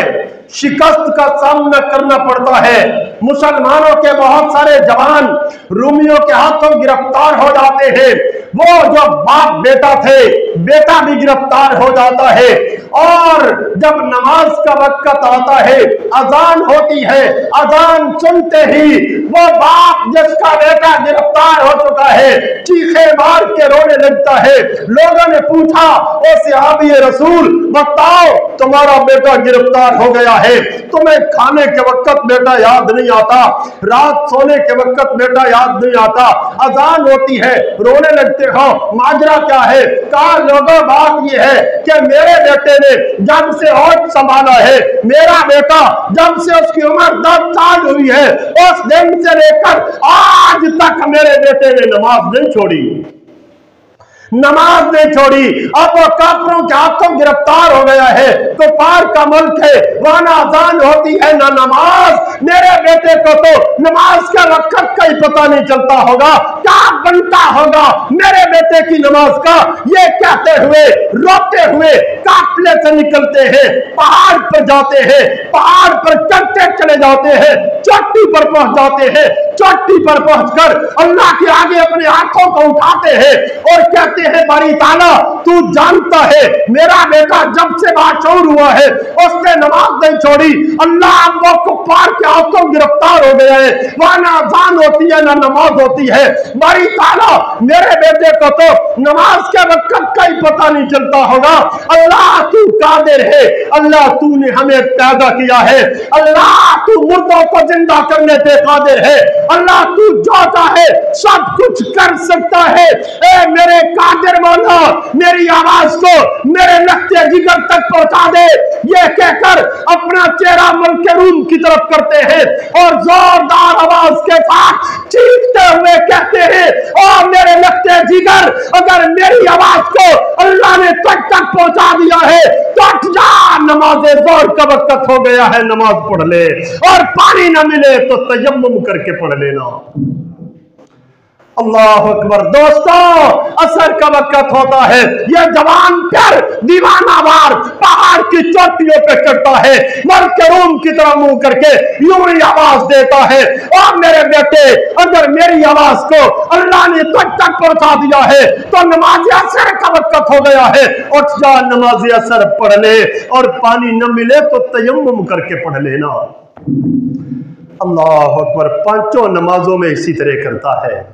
शिकस्त का सामना करना पड़ता है। मुसलमानों के बहुत सारे जवान रूमियों के हाथों गिरफ्तार हो जाते हैं। वो जो बाप बेटा थे, बेटा भी गिरफ्तार हो जाता है। और जब नमाज का वक्त आता है, अजान होती है, अजान सुनते ही वो बाप जिसका बेटा गिरफ्तार हो चुका है चीखे मार के रोने लगता है। लोगों ने पूछा ओ सहाबी रसूल बताओ तुम्हारा बेटा गिरफ्तार हो गया है, तुम्हें खाने के वक्त बेटा याद नहीं आता, रात सोने के वक्त बेटा याद नहीं आता, अजान होती है रोने लगते हो, माजरा क्या है? कहा लोगों बात यह है कि मेरे बेटे ने जब से होश संभाला है, मेरा बेटा जब से उसकी उम्र 10 साल हुई है, उस दिन से लेकर आज तक मेरे बेटे ने नमाज नहीं छोड़ी, नमाज नहीं छोड़ी। अब वो काफिरों के हाथों गिरफ्तार हो गया है, कुफार का मुल्क है, वहां ना अजान होती है ना नमाज, मेरे बेटे को तो नमाज का वक्त का ही पता नहीं चलता होगा, क्या बनता होगा मेरे बेटे की नमाज का। ये कहते हुए रोते हुए काफले से निकलते हैं, पहाड़ पर जाते हैं, पहाड़ पर चढ़ते चले जाते हैं, चोटी पर पहुंच जाते हैं, चोटी पर पहुंचकर अल्लाह के आगे अपने हाथों को उठाते हैं और कहते हैं बारी ताला तू जानता है मेरा बेटा जब से बाशऊर हुआ है उसने नमाज नहीं छोड़ी, अल्लाह वो कुफ्फार के हाथों गिरफ्तार हो गया है, वहां ना अज़ान होती है ना नमाज होती है। बारी ताला मेरे बेटे को तो नमाज के वक्त का ही पता नहीं चलता होगा। अल्लाह तू कादिर है, अल्लाह तूने हमें पैदा किया है, अल्लाह तू मुर्दों को जिंदा करने पे कादिर है, अल्लाह तू जो चाहे सब कुछ कर सकता है। ए मेरे कादिर मौला मेरी आवाज को मेरे लखते जिगर तक पहुंचा दे। ये कहकर अपना चेहरा मलके रूम की तरफ करते हैं और जोरदार आवाज के साथ चीखते हुए कहते हैं ओ मेरे लखते जिगर अगर मेरी आवाज को अल्लाह ने तुझ तक पहुंचा दिया है तो उठ जा, नमाज़े ज़ोहर का वक्त हो गया है, नमाज पढ़ ले और पानी न मिले तो तयम्मुम करके पढ़ लेना। अल्लाह अकबर। दोस्तों असर का वक्त होता है, यह जवान फिर दीवानावार पहाड़ की चोटियों पे चढ़ता है, मलके रूम की तरह मुंह करके यूं ही आवाज देता है और मेरे बेटे अगर मेरी आवाज को अल्लाह ने तुझ तक पहुंचा दिया है तो नमाज असर का वक्त हो गया है, उठ जा नमाज असर पढ़ ले और पानी न मिले तो तयम्मुम करके पढ़ लेना। अल्लाह अकबर। पांचों नमाजों में इसी तरह करता है।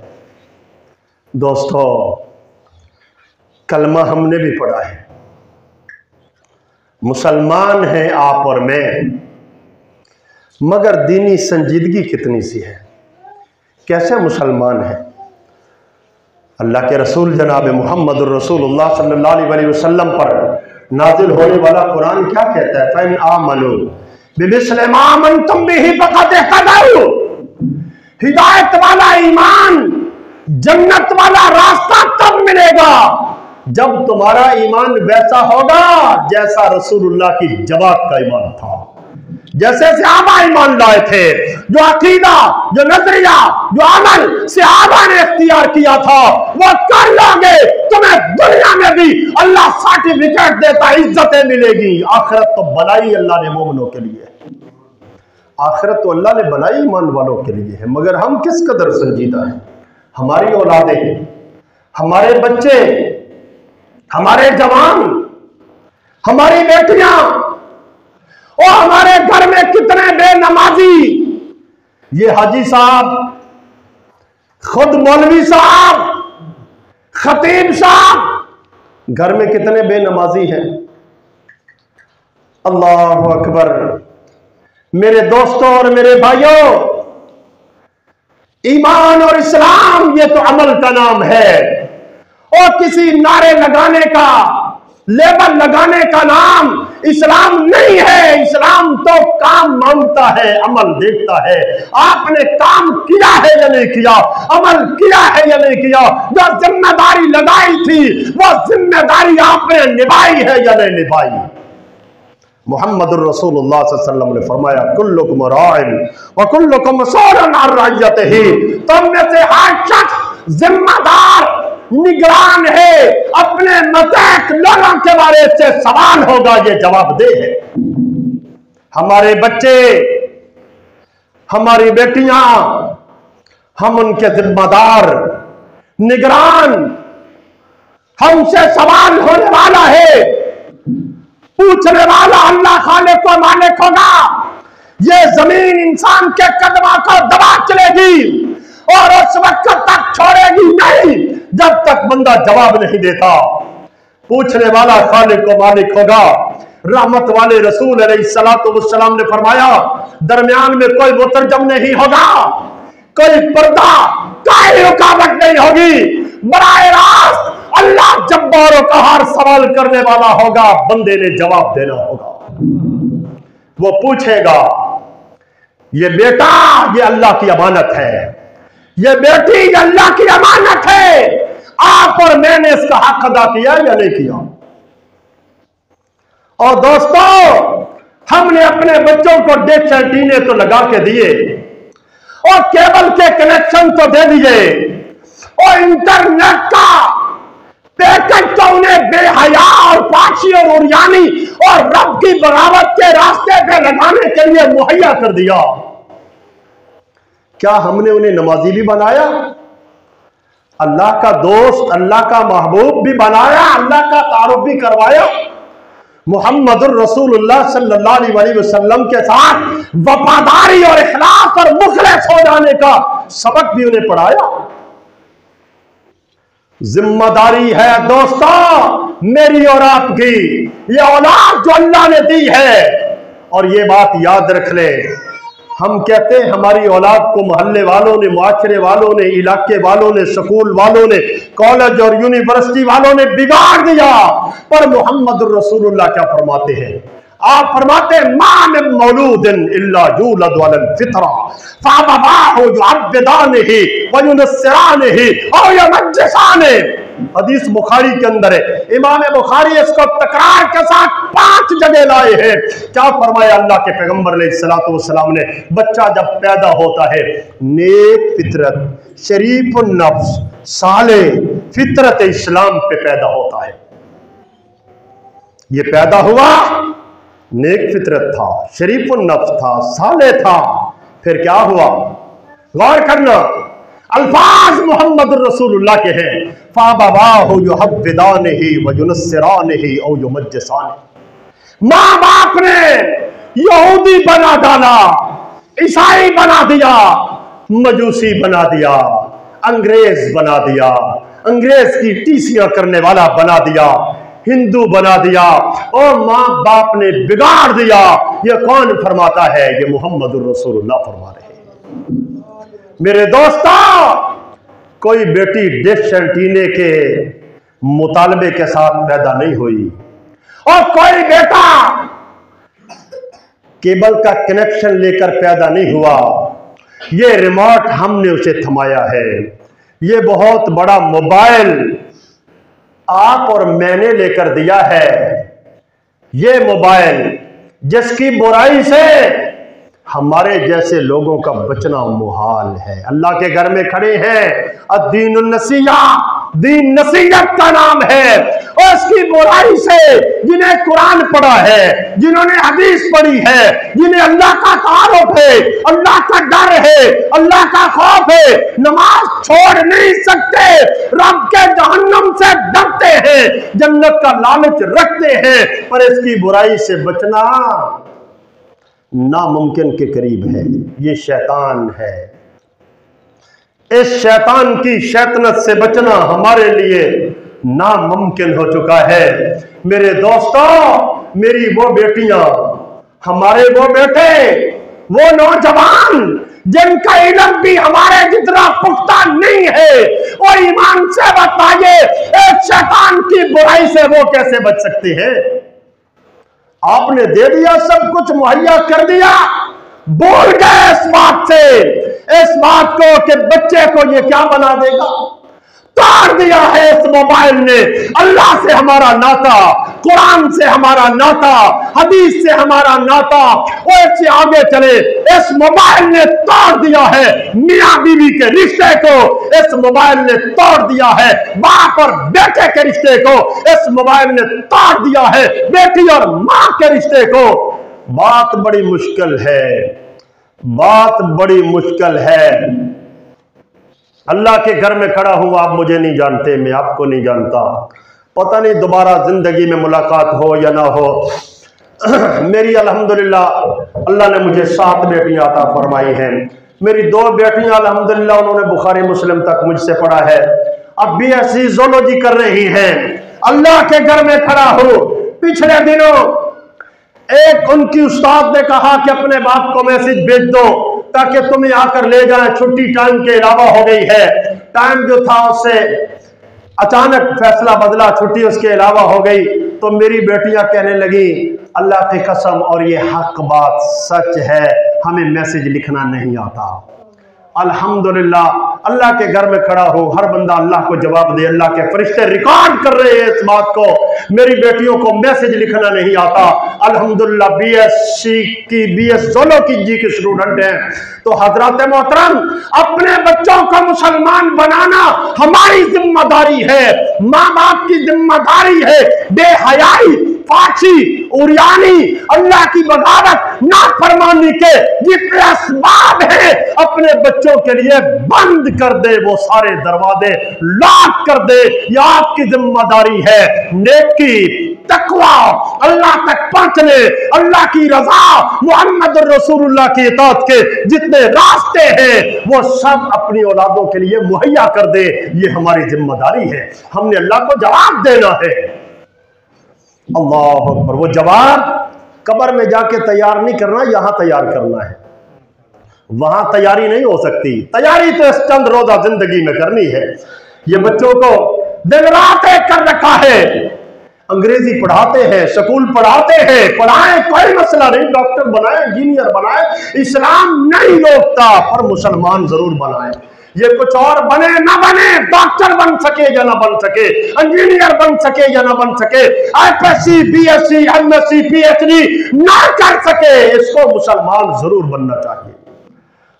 दोस्तों कलमा हमने भी पढ़ा है, मुसलमान हैं आप और मैं, मगर दीनी संजीदगी कितनी सी है, कैसे मुसलमान हैं। अल्लाह के रसूल जनाब मोहम्मद रसूलुल्लाह सल्लल्लाहु अलैहि वसल्लम पर नाजिल होने वाला कुरान क्या कहता है, फ़इन आमनू बिमिस्लि मा आमनतुम बिही फ़क़द इहतदऊ। हिदायत वाला ईमान, जन्नत वाला रास्ता तब मिलेगा जब तुम्हारा ईमान वैसा होगा जैसा रसूलुल्लाह की जमात का ईमान था, जैसे सहाबा ईमान लाए थे, जो अकीदा, जो नजरिया, जो अमल सहाबा ने इख्तियार किया था वो कर लोगे, तुम्हें दुनिया में भी अल्लाह सर्टिफिकेट देता, इज्जतें मिलेगी। आखिरत तो बनाई अल्लाह ने मोमिनों के लिए, आखिरत तो अल्लाह ने बनाई ईमान वालों के लिए है, मगर हम किस कदर संजीदा हैं। हमारी औलादें, हमारे बच्चे, हमारे जवान, हमारी बेटियां और हमारे घर में कितने बेनमाजी, ये हाजी साहब, खुद मौलवी साहब, खतीब साहब घर में कितने बेनमाजी हैं। अल्लाह अकबर। मेरे दोस्तों और मेरे भाइयों, ईमान और इस्लाम ये तो अमल का नाम है और किसी नारे लगाने का, लेबल लगाने का नाम इस्लाम नहीं है। इस्लाम तो काम मांगता है, अमल देखता है, आपने काम किया है या नहीं किया, अमल किया है या नहीं किया, जो जिम्मेदारी लगाई थी वो जिम्मेदारी आपने निभाई है या नहीं निभाई। मुहम्मदुर रसूलुल्लाह सल्लल्लाहु अलैहि वसल्लम ने फरमाया कुल्लुकुम राइन व कुल्लुकुम मसऊलुन अन रइयतिही, तुम में से हर शख्स जिम्मेदार, निगरान है, अपने मतहत लोगों के बारे से सवाल होगा, ये जवाबदेह है। हमारे बच्चे, हमारी बेटियां, हम उनके जिम्मेदार, निगरान, हमसे सवाल होने वाला है, पूछने वाला अल्लाह खालिक व मालिक होगा। ये जमीन इंसान के कदमों को दबा चलेगी और उस वक्त तक छोड़ेगी नहीं जब तक बंदा जवाब नहीं देता। पूछने वाला खालिक व मालिक होगा। रहमत वाले रसूल अलैहिस्सलातु वस्सलाम ने फरमाया दरमियान में कोई मुतरजम नहीं होगा, कोई पर्दा, कोई रुकावट नहीं होगी, बराए रास्त अल्लाह जब्बार का हर सवाल करने वाला होगा, बंदे ने जवाब देना होगा। वो पूछेगा ये बेटा ये अल्लाह की अमानत है, ये बेटी ये अल्लाह की अमानत है, आप और मैंने इसका हक अदा किया या नहीं किया। और दोस्तों हमने अपने बच्चों को डिश एंटीने तो लगा के दिए और केबल के कनेक्शन तो दे दिए और इंटरनेट का पैकेट तो उन्हें बेहया और पाशी और उरियानी और रब की बगावत के रास्ते पे लगाने के लिए मुहैया कर दिया। क्या हमने उन्हें नमाजी भी बनाया, अल्लाह का दोस्त, अल्लाह का महबूब भी बनाया, अल्लाह का तारुफ भी करवाया, मुहम्मदुर रसूलुल्लाह सल्लल्लाहु अलैहि वसल्लम के साथ वफादारी और इखलास और मुखलिस हो जाने का सबक भी उन्हें पढ़ाया? जिम्मेदारी है दोस्तों मेरी और आपकी, ये औलाद जो अल्लाह ने दी है। और ये बात याद रख ले, हम कहते हैं हमारी औलाद को मोहल्ले वालों ने, मुआशरे वालों ने, इलाके वालों ने, स्कूल वालों ने, कॉलेज और यूनिवर्सिटी वालों ने बिगाड़ दिया। पर मोहम्मद रसूलुल्लाह क्या फरमाते हैं? आप फरमाते हैं मा मिन मौलूदिन इल्ला यूलदु अलल फितरा फअबावाहु युअब्बिदानिही व युनस्सिरानिही औ युमज्जिसानिही। हदीस बुखारी के अंदर है। इमाम बुखारी इसको तकरार के साथ 5 जगह लाए हैं। क्या फरमाया अल्लाह के पैगंबर अलैहिस्सलातु वस्सलाम ने? बच्चा जब पैदा होता है नेक फितरत, शरीफुन नफ्स, साले फितरत इस्लाम पे पैदा होता है। ये पैदा हुआ नेक फितरत था, शरीफुन नफ्स था, साले था। फिर क्या हुआ? गौर करना, अल्फाज मोहम्मद रसूलुल्लाह के हैं, फ़अबावाहु युहव्विदानिही व युनस्सिरानिही औ युमज्जिसानिही। माँ बाप ने यहूदी बना डाला, ईसाई बना दिया, मजूसी बना दिया, अंग्रेज बना दिया, अंग्रेज की टीसियां करने वाला बना दिया, हिंदू बना दिया और माँ बाप ने बिगाड़ दिया। ये कौन फरमाता है? ये मोहम्मद रसूलुल्लाह फरमा रहे हैं। मेरे दोस्तों, कोई बेटी डिश एंटीने के मुतालबे के साथ पैदा नहीं हुई और कोई बेटा केबल का कनेक्शन लेकर पैदा नहीं हुआ। ये रिमोट हमने उसे थमाया है। ये बहुत बड़ा मोबाइल आप और मैंने लेकर दिया है। ये मोबाइल जिसकी बुराई से हमारे जैसे लोगों का बचना मुहाल है। अल्लाह के घर में खड़े हैं, अद्दीनुन नसीहा, दीन नसीहत का नाम है। और इसकी बुराई से जिन्हें कुरान पढ़ा है, जिन्होंने हदीस पढ़ी है, जिन्हें अल्लाह का तारुफ है, अल्लाह का डर है, अल्लाह का खौफ है, नमाज छोड़ नहीं सकते, रब के जहन्नम से डरते हैं, जन्नत का लालच रखते हैं, पर इसकी बुराई से बचना नामुमकिन के करीब है। ये शैतान है। इस शैतान की शैतानत से बचना हमारे लिए नामुमकिन हो चुका है। मेरे दोस्तों, मेरी वो बेटियां, हमारे वो बेटे, वो नौजवान जिनका इल्म भी हमारे जितना पुख्ता नहीं है, और ईमान से बताइए एक शैतान की बुराई से वो कैसे बच सकते हैं? आपने दे दिया, सब कुछ मुहैया कर दिया, भूल गए इस बात से, इस बात को कि बच्चे को ये क्या बना देगा। तोड़ दिया है इस मोबाइल ने अल्लाह से हमारा नाता, कुरान से हमारा नाता, हदीस से हमारा नाता। और इससे आगे चले, इस मोबाइल ने तोड़ दिया है मियां बीवी के रिश्ते को, इस मोबाइल ने तोड़ दिया है बाप और बेटे के रिश्ते को, इस मोबाइल ने तोड़ दिया है बेटी और मां के रिश्ते को। बात बड़ी मुश्किल है, बात बड़ी मुश्किल है। अल्लाह के घर में खड़ा हूं, आप मुझे नहीं जानते, मैं आपको नहीं जानता, पता नहीं दोबारा जिंदगी में मुलाकात हो या ना हो। मेरी अल्हम्दुलिल्लाह अल्लाह ने मुझे 7 बेटियां अता फरमाई हैं। मेरी 2 बेटियां अल्हम्दुलिल्लाह उन्होंने बुखारी मुस्लिम तक मुझसे पढ़ा है, अब भी ऐसी ज़ूलॉजी कर रही हैं। अल्लाह के घर में खड़ा हूं। पिछले दिनों एक उनकी उस्ताद ने कहा कि अपने बाप को मैसेज भेज दो ताकि तुम्हें आकर ले जाए, छुट्टी टाइम के अलावा हो गई है। टाइम जो था उससे अचानक फैसला बदला, छुट्टी उसके अलावा हो गई। तो मेरी बेटियां कहने लगी अल्लाह की कसम, और ये हक बात सच है, हमें मैसेज लिखना नहीं आता। अल्हम्दुलिल्लाह अल्लाह के घर में खड़ा हो, हर बंदा अल्लाह को जवाब दे। अल्लाह के फरिश्ते रिकॉर्ड कर रहे हैं इस बात को। मेरी बेटियों को मैसेज लिखना नहीं आता, अल्हम्दुलिल्लाह बीएससी की बीएस जोलॉजी की स्टूडेंट हैं। तो हजरत मोहतरम, अपने बच्चों को मुसलमान बनाना हमारी जिम्मेदारी है, माँ बाप की जिम्मेदारी है। बेहयाई, फांसी, उरियानी, अल्लाह की बगावत, नाफरमानी के जितने असबाब हैं अपने बच्चों के लिए बंद कर दे, वो सारे दरवाजे लॉक कर दे। यह आपकी जिम्मेदारी है। नेकी, तकवा, अल्लाह तक पहुंचने, अल्लाह की रजा, मोहम्मद रसूलुल्लाह की इताअत के जितने रास्ते हैं वो सब अपनी औलादों के लिए मुहैया कर दे। ये हमारी जिम्मेदारी है। हमने अल्लाह को जवाब देना है। अल्लाह अकबर। वो जवाब कब्र में जाके तैयार नहीं करना, यहां तैयार करना है। वहां तैयारी नहीं हो सकती। तैयारी तो इस चंद रोजा जिंदगी में करनी है। ये बच्चों को दिन रात एक कर रखा है। अंग्रेजी पढ़ाते हैं, स्कूल पढ़ाते हैं, पढ़ाएं, कोई मसला नहीं। डॉक्टर बनाए, इंजीनियर बनाए, इस्लाम नहीं रोकता, पर मुसलमान जरूर बनाए। ये कुछ और बने ना बने, डॉक्टर बन सके या ना बन सके, इंजीनियर बन सके या ना बन सके, एफएससी, बीएससी, एमएससी, पीएचडी ना कर सके, इसको मुसलमान जरूर बनना चाहिए,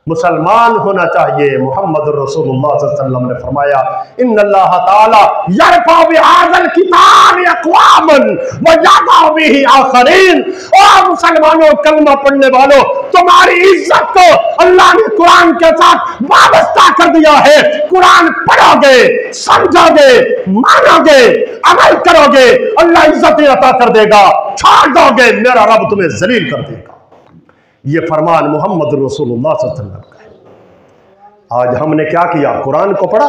मुसलमान होना चाहिए। मोहम्मद रसूलुल्लाह सल्लल्लाहु अलैहि वसल्लम ने फरमाया, इन्नल्लाह ताला यरफा बिहाज़ल किताब अक़वामन व यज़अ बिही आखरीन। ओ मुसलमानों, कलमा पढ़ने वालों, तुम्हारी इज्जत को अल्लाह ने कुरान के साथ वाबस्ता कर दिया है। कुरान पढ़ोगे, समझोगे, मानोगे, अमल करोगे, अल्लाह इज्जत अता कर देगा। छोड़ दोगे, मेरा रब तुम्हें जलील कर देगा। ये फरमान मोहम्मद रसूलुल्लाह सल्लल्लाहु अलैहि वसल्लम का है। आज हमने क्या किया? कुरान को पढ़ा,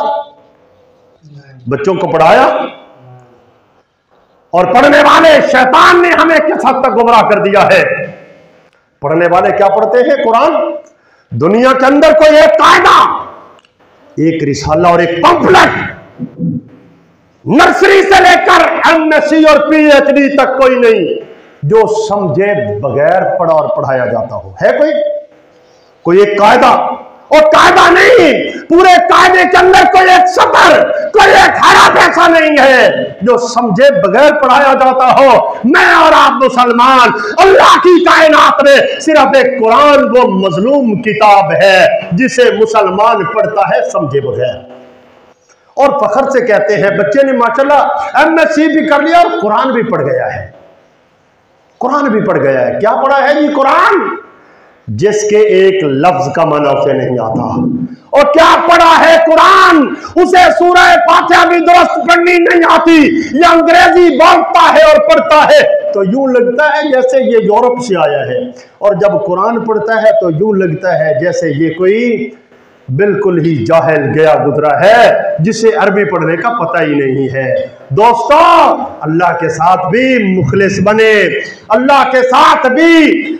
बच्चों को पढ़ाया, और पढ़ने वाले शैतान ने हमें किस हद तक गुमराह कर दिया है। पढ़ने वाले क्या पढ़ते हैं? कुरान। दुनिया के अंदर कोई एक कायदा, एक रिसाला और एक पंपलेट, नर्सरी से लेकर एमएससी और पीएचडी तक कोई नहीं जो समझे बगैर पढ़ा और पढ़ाया जाता हो। है कोई एक कायदा? और कायदा नहीं, पूरे कायदे के अंदर कोई एक सतर, कोई एक हरा पैसा नहीं है जो समझे बगैर पढ़ाया जाता हो। मैं और आप मुसलमान, अल्लाह की कायनात में सिर्फ एक कुरान वो मजलूम किताब है जिसे मुसलमान पढ़ता है समझे बगैर। और फखर से कहते हैं बच्चे ने माशाल्लाह एमएससी भी कर लिया और कुरान भी पढ़ गया है। कुरान भी पढ़ गया है। क्या पढ़ा है जी? कुरान, जिसके एक लफ्ज का माना उसे नहीं आता। और क्या पढ़ा है? कुरान। उसे सूरह फातिहा भी दुरुस्त पढ़नी नहीं आती, ये अंग्रेजी बोलता है और पढ़ता है तो यूं लगता है जैसे ये यूरोप से आया है, और जब कुरान पढ़ता है तो यूं लगता है जैसे ये कोई बिल्कुल ही जाहिल गया गुजरा है जिसे अरबी पढ़ने का पता ही नहीं है। दोस्तों, अल्लाह के साथ भी मुखलिस बने, अल्लाह के साथ भी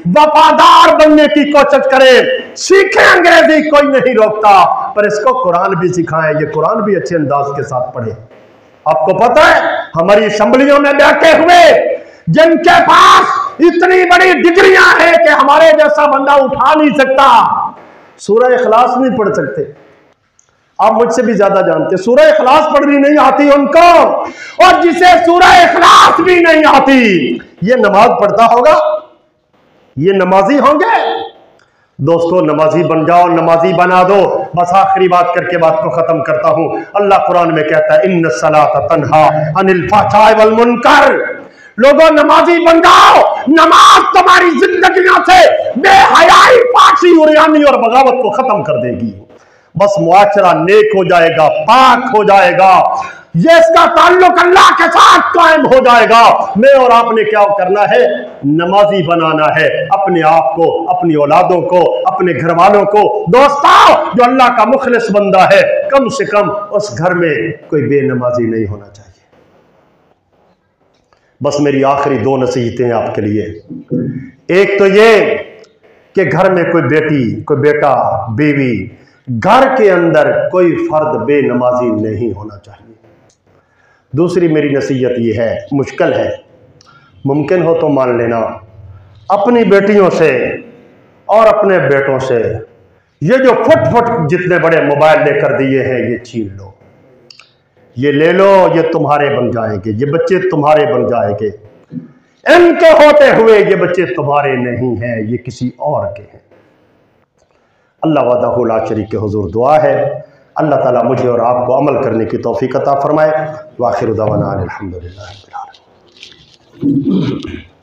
वफादार बनने की कोशिश करें। सीखें अंग्रेजी, कोई नहीं रोकता, पर इसको कुरान भी सिखाएं। ये कुरान भी अच्छे अंदाज के साथ पढ़े। आपको पता है हमारी असेंबलियों में बैठे हुए जिनके पास इतनी बड़ी डिग्रियां हैं कि हमारे जैसा बंदा उठा नहीं सकता, सूरह इखलास नहीं पढ़ सकते। आप मुझसे भी ज्यादा जानते, सूरह इखलास पढ़नी नहीं आती उनको, और जिसे सूरह इखलास भी नहीं आती ये नमाज पढ़ता होगा? ये नमाजी होंगे? दोस्तों, नमाजी बन जाओ, नमाजी बना दो। बस आखिरी बात करके बात को खत्म करता हूं। अल्लाह कुरान में कहता है, इन्न सलात तन्हा अनिल फहशाए वल मुनकर। लोगों, नमाजी बन जाओ। नमाज तुम्हारी जिंदगियों से बेहयाई, फांसी, उरियानी और बगावत को खत्म कर देगी। बस मुआशरा नेक हो जाएगा, पाक हो जाएगा, ये इसका ताल्लुक अल्लाह के साथ कायम हो जाएगा। मैं और आपने क्या करना है? नमाजी बनाना है अपने आप को, अपनी औलादों को, अपने घर वालों को। दोस्तों, जो अल्लाह का मुखलिस बंदा है, कम से कम उस घर में कोई बेनमाजी नहीं होना चाहिए। बस मेरी आखिरी दो नसीहतें आपके लिए। एक तो ये कि घर में कोई बेटी, कोई बेटा, बीवी, घर के अंदर कोई फर्द बेनमाजी नहीं होना चाहिए। दूसरी मेरी नसीहत ये है, मुश्किल है, मुमकिन हो तो मान लेना, अपनी बेटियों से और अपने बेटों से ये जो फुट फुट जितने बड़े मोबाइल लेकर दिए हैं ये छीन लो, ये ले लो, ये तुम्हारे बन जाएंगे, ये बच्चे तुम्हारे बन जाएंगे। इनके होते हुए ये बच्चे तुम्हारे नहीं हैं, ये किसी और के हैं। अल्लाह वहदहू ला शरीक के हुजूर दुआ है अल्लाह ताला मुझे और आपको अमल करने की तौफीक अता फरमाए। व आखिर दअवाना अनिल हम्दुलिल्लाहि रब्बिल आलमीन।